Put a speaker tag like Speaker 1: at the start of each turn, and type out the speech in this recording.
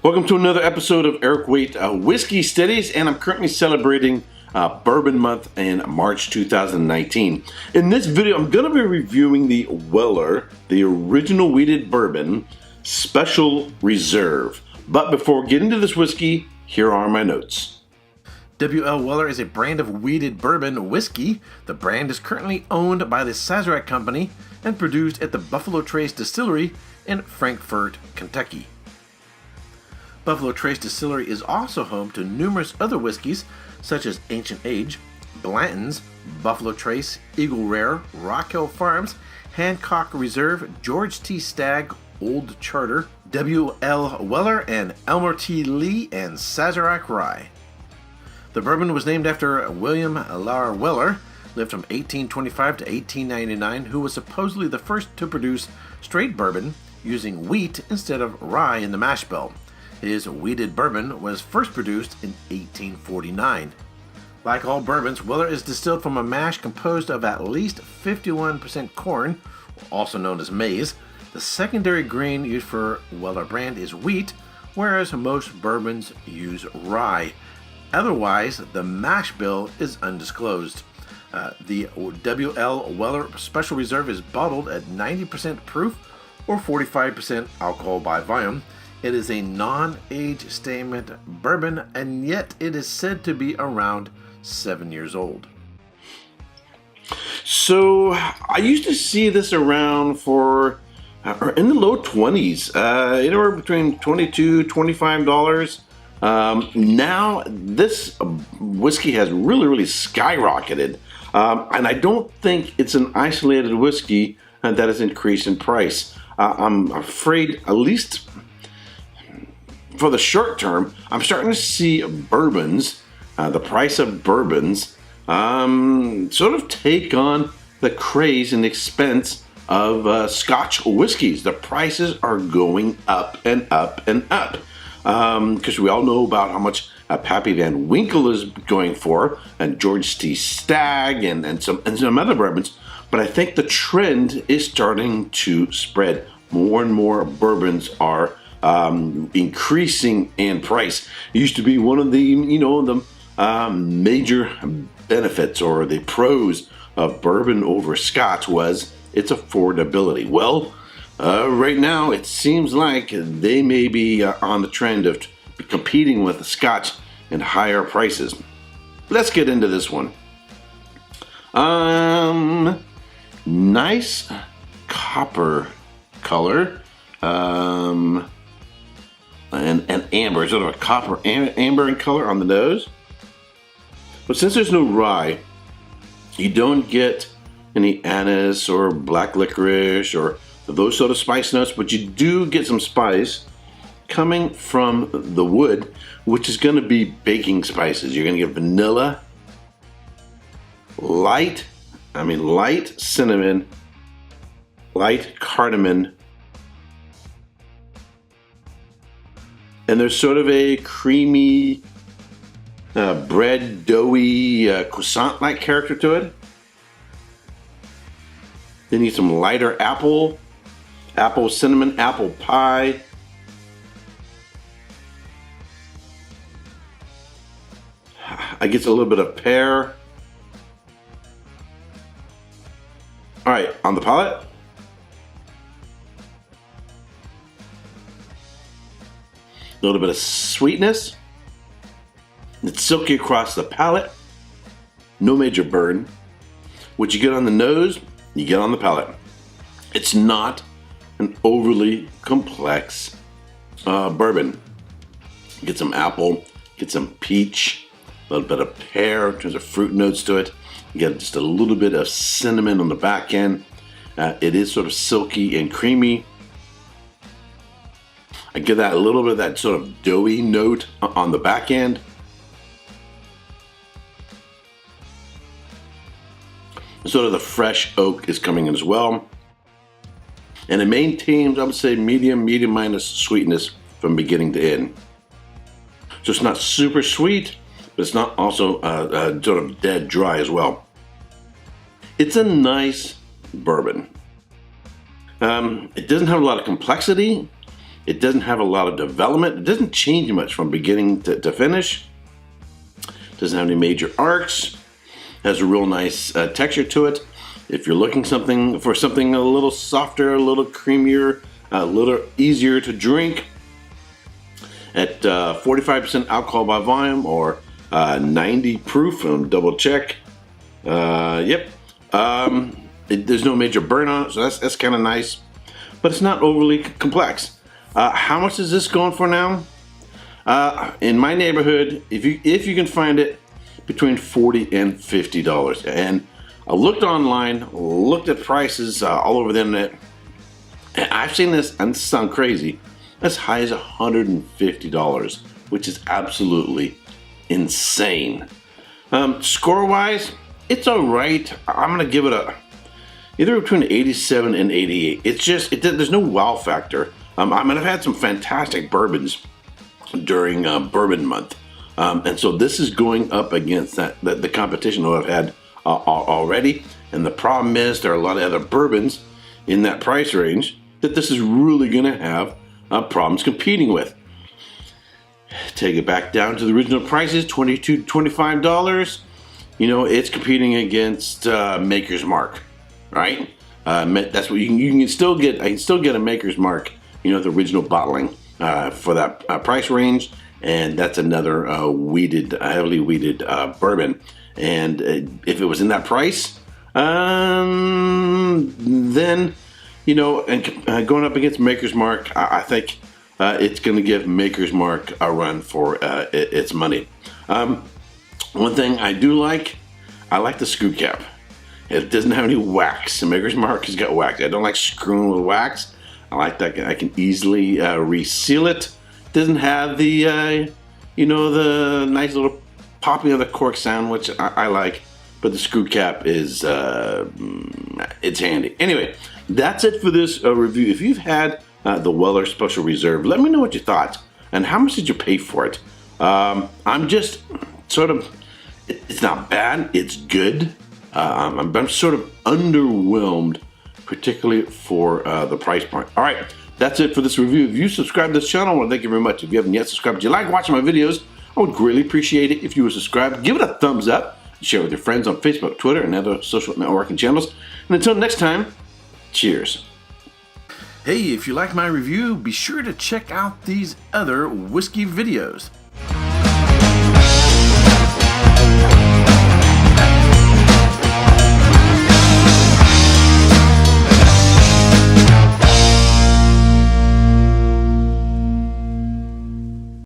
Speaker 1: Welcome to another episode of Erik Wait Whiskey Studies, and I'm currently celebrating Bourbon Month in March 2019. In this video, I'm going to be reviewing the Weller, the original wheated bourbon, Special Reserve. But before getting to this whiskey, here are my notes.
Speaker 2: W.L. Weller is a brand of wheated bourbon whiskey. The brand is currently owned by the Sazerac Company and produced at the Buffalo Trace Distillery in Frankfort, Kentucky. Buffalo Trace Distillery is also home to numerous other whiskeys such as Ancient Age, Blanton's, Buffalo Trace, Eagle Rare, Rock Hill Farms, Hancock Reserve, George T. Stagg, Old Charter, W.L. Weller, and Elmer T. Lee and Sazerac Rye. The bourbon was named after William Lar Weller, lived from 1825 to 1899, who was supposedly the first to produce straight bourbon using wheat instead of rye in the mash bill. His wheated bourbon was first produced in 1849. Like all bourbons, Weller is distilled from a mash composed of at least 51% corn, also known as maize. The secondary grain used for Weller brand is wheat, whereas most bourbons use rye. Otherwise, the mash bill is undisclosed. The W.L. Weller Special Reserve is bottled at 90% proof or 45% alcohol by volume. It is a non-age statement bourbon, and yet it is said to be around 7 years old.
Speaker 1: So I used to see this around for in the low 20s, anywhere between $22, $25. Now this whiskey has really skyrocketed, and I don't think it's an isolated whiskey that has increased in price. I'm afraid, at least for the short term, I'm starting to see bourbons, the price of bourbons, sort of take on the craze and expense of Scotch whiskeys. The prices are going up and up and up. Because we all know about how much Pappy Van Winkle is going for, and George T. Stagg, and some other bourbons. But I think the trend is starting to spread. More and more bourbons are increasing in price. It used to be one of the major benefits or the pros of bourbon over Scotch was its affordability. Well, right now it seems like they may be on the trend of competing with the Scotch and higher prices. Let's get into this one. Nice copper color. And amber, sort of a copper amber in color on the nose. But since there's no rye, you don't get any anise or black licorice or those sort of spice notes, but you do get some spice coming from the wood, which is going to be baking spices. You're going to get vanilla, light cinnamon, light cardamom, and there's sort of a creamy, bread, doughy, croissant-like character to it. Then you need some lighter apple cinnamon, apple pie. I get a little bit of pear. All right, on the palate. A little bit of sweetness. It's silky across the palate. No major burn. What you get on the nose, you get on the palate. It's not an overly complex bourbon. Get some apple, get some peach, a little bit of pear in terms of fruit notes to it. You get just a little bit of cinnamon on the back end. It is sort of silky and creamy. I get that a little bit of that sort of doughy note on the back end. Sort of the fresh oak is coming in as well. And it maintains, I would say, medium minus sweetness from beginning to end. So it's not super sweet, but it's not also sort of dead dry as well. It's a nice bourbon. It doesn't have a lot of complexity. It doesn't have a lot of development. It doesn't change much from beginning to finish. Doesn't have any major arcs. Has a real nice texture to it. If you're looking for something a little softer, a little creamier, a little easier to drink, at 45% alcohol by volume or 90 proof, double check. Yep. There's no major burn on it, so that's kind of nice. But it's not overly complex. How much is this going for now? In my neighborhood, if you can find it, between $40 and $50. And I looked online, looked at prices all over the internet, and I've seen this, and this sounds crazy, as high as $150, which is absolutely insane. Score-wise, it's all right. I'm gonna give it either between 87 and 88. There's no wow factor. I mean, I've had some fantastic bourbons during Bourbon Month, and so this is going up against the competition that I've had already. And the problem is there are a lot of other bourbons in that price range that this is really going to have problems competing with. Take it back down to the original prices, $22 to $25. You know, it's competing against Maker's Mark, right? That's what you can still get. I can still get a Maker's Mark, you know, the original bottling for that price range, and that's another heavily wheated bourbon. And if it was in that price, then, you know, and going up against Maker's Mark, I think it's going to give Maker's Mark a run for its money. One thing I do like, I like the screw cap. It doesn't have any wax. Maker's Mark has got wax. I don't like screwing with wax. I like that I can easily reseal it. Doesn't have the, you know, the nice little popping of the cork sound, which I like. But the screw cap is, it's handy. Anyway, that's it for this review. If you've had the Weller Special Reserve, let me know what you thought. And how much did you pay for it? I'm just sort of, it's not bad, it's good. I'm sort of underwhelmed, particularly for the price point. All right, that's it for this review. If you subscribe to this channel, I want to thank you very much. If you haven't yet subscribed, if you like watching my videos, I would greatly appreciate it if you would subscribe. Give it a thumbs up. Share with your friends on Facebook, Twitter, and other social networking channels. And until next time, cheers.
Speaker 2: Hey, if you like my review, be sure to check out these other whiskey videos.